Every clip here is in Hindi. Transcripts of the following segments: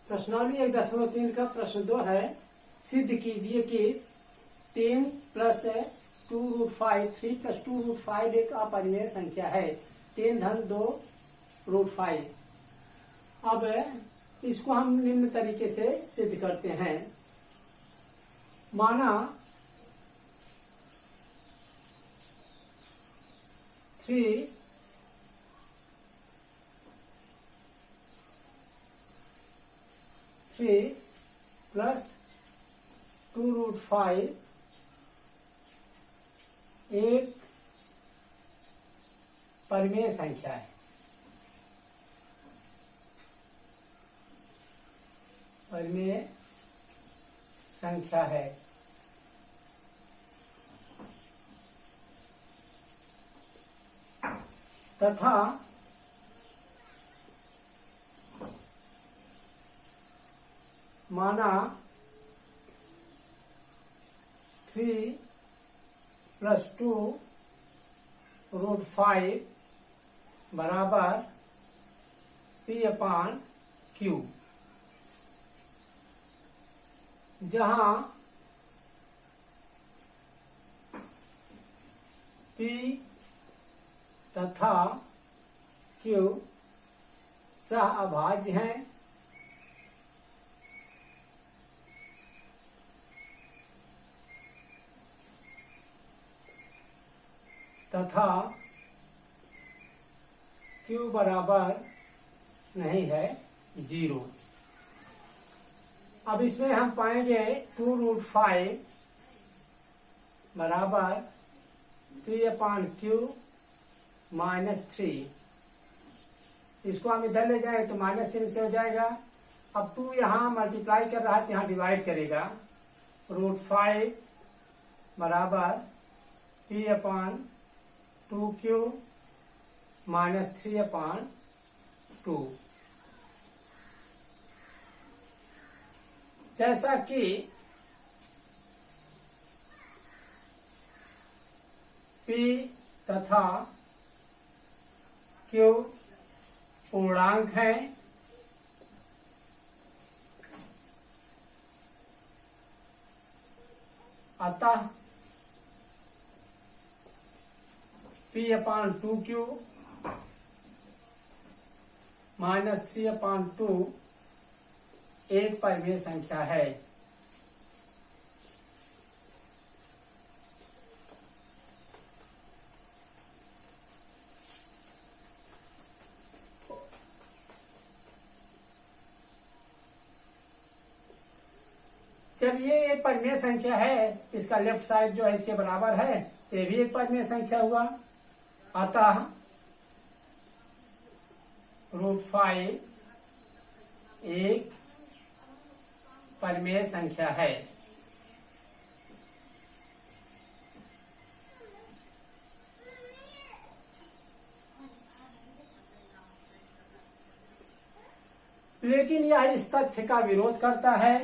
प्रश्नावली 1.3 का प्रश्न 2 है। सिद्ध कीजिए कि 3 + 2√5 3 + 2√5 एक अपरिमेय संख्या है। 3 धन 2√5। अब इसको हम निम्न तरीके से सिद्ध करते हैं। माना 3 + 2√5 एक परिमेय संख्या है। परिमेय संख्या है। तथा माना 3 + 2√5 बराबर P/Q, जहां P तथा Q सहअभाज्य हैं तथा Q बराबर नहीं है 0। अब इसमें हम पाएंगे 2√5 बराबर P/Q -3। इसको हम इधर ले जाए तो माइनस चिन्ह से हो जाएगा। अब 2 यहाँ मल्टीप्लाई कर रहा है तो यहाँ डिवाइड करेगा। √5 बराबर P/2Q -3/2। जैसा कि P तथा Q पूर्णांक है, अतः P/2Q -3/2 एक परिमेय संख्या है। जब ये एक परिमेय संख्या है, इसका लेफ्ट साइड जो है इसके बराबर है, तो ये भी एक परिमेय संख्या हुआ। अतः √5 एक परिमेय संख्या है। लेकिन यह इस तथ्य का विरोध करता है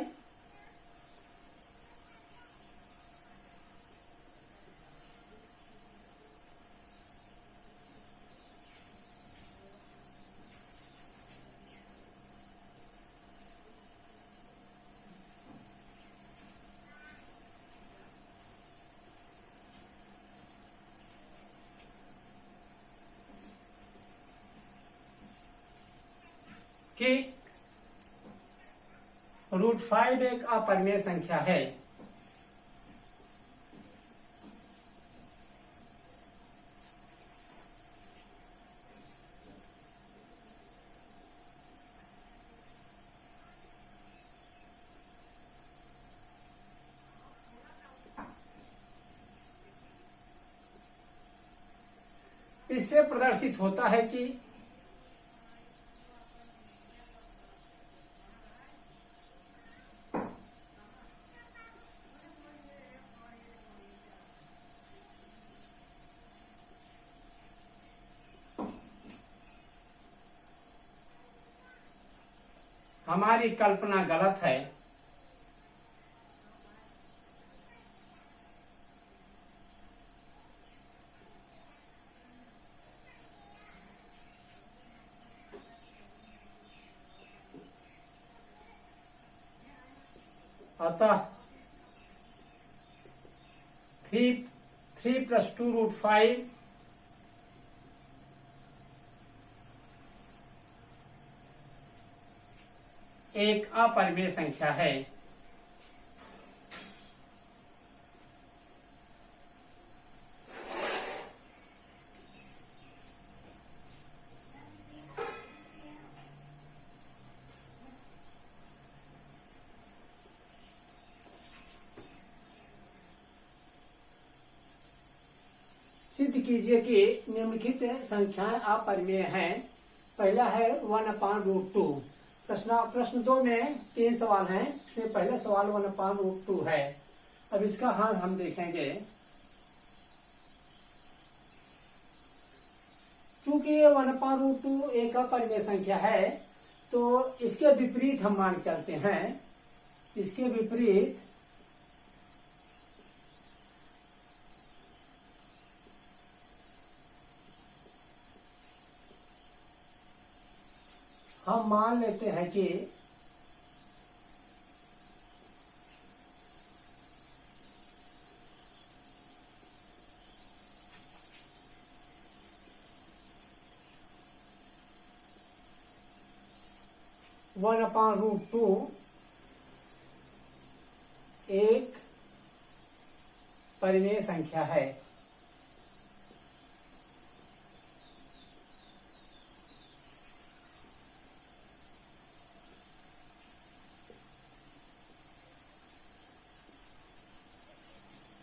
कि √5 एक अपरिमेय संख्या है। इससे प्रदर्शित होता है कि हमारी कल्पना गलत है। अतः 3 + 2√5 एक अपरिमेय संख्या है। सिद्ध कीजिए कि निम्नलिखित संख्याएं अपरिमेय हैं। पहला है 1/√2। प्रश्न 2 में 3 सवाल हैं। इसमें पहला सवाल 1/√2 है। अब इसका हल हम देखेंगे। क्योंकि 1/√2 एक अपरिमेय संख्या है, तो इसके विपरीत हम मान चलते हैं। इसके विपरीत हम मान लेते हैं कि (1/√2) एक परिमेय संख्या है।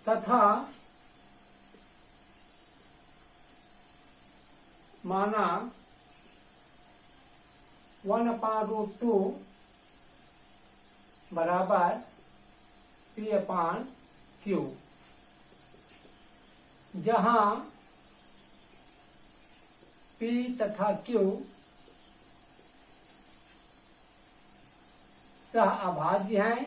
तथा माना 1/√2 बराबर P/Q, जहां P तथा Q सह अभाज्य हैं।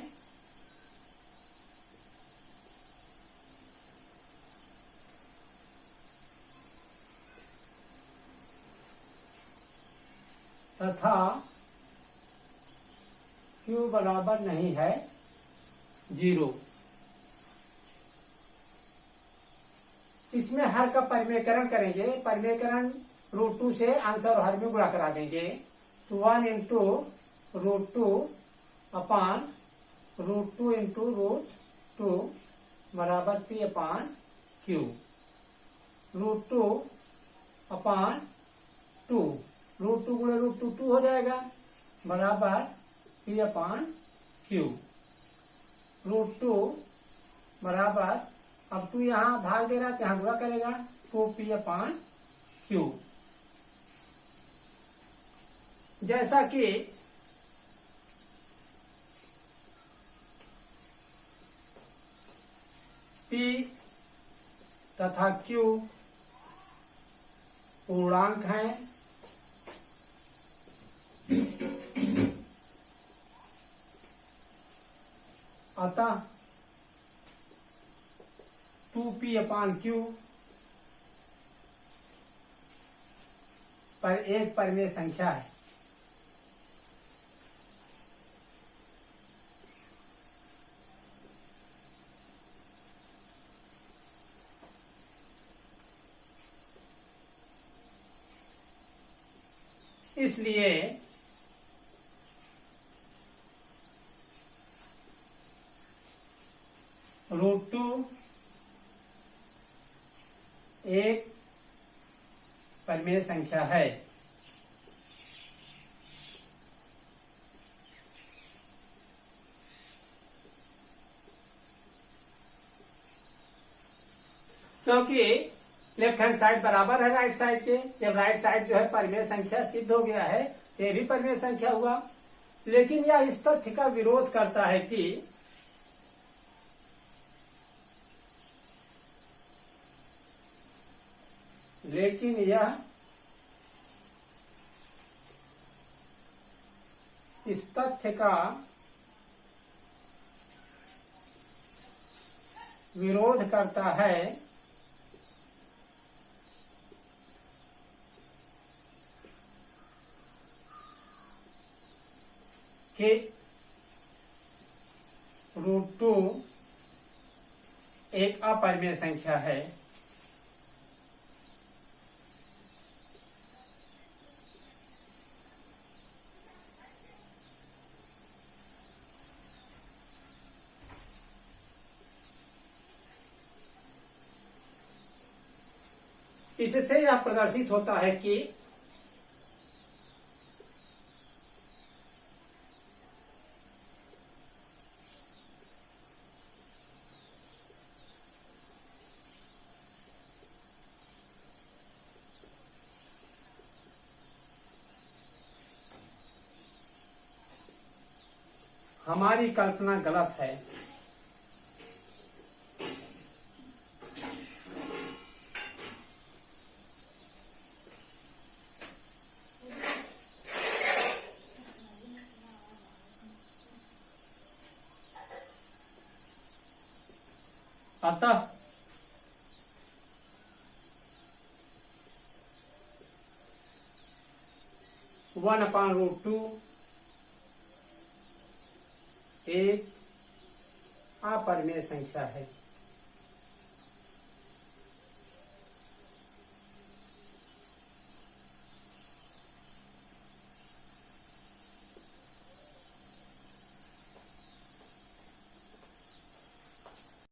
तथा Q बराबर नहीं है 0। इसमें हर का परिमेयकरण करेंगे। परिमेयकरण √2 से अंश और हर में गुणा करा देंगे। तो 1 × √2 अपान √2 × √2 बराबर P/Q। √2 अपान 2, √2 गुणे √2 2 हो जाएगा, बराबर P/Q। √2 बराबर, अब 2 यहाँ भाग दे रहा है, यहाँ गुणा करेगा, तो P/Q। जैसा कि P तथा Q पूर्णांक हैं, अतः 2P/Q पर एक परिमेय संख्या है। इसलिए √2 एक परिमेय संख्या है। क्योंकि लेफ्ट हैंड साइड बराबर है राइट साइड के। जब राइट साइड जो है परिमेय संख्या सिद्ध हो गया है, तो ये भी परिमेय संख्या हुआ। लेकिन यह इस तथ्य का विरोध करता है कि इस तथ्य का विरोध करता है कि √2 एक अपरिमेय संख्या है। इससे यह प्रदर्शित होता है कि हमारी कल्पना गलत है। अतः (1/√2) एक अपरिमेय संख्या है।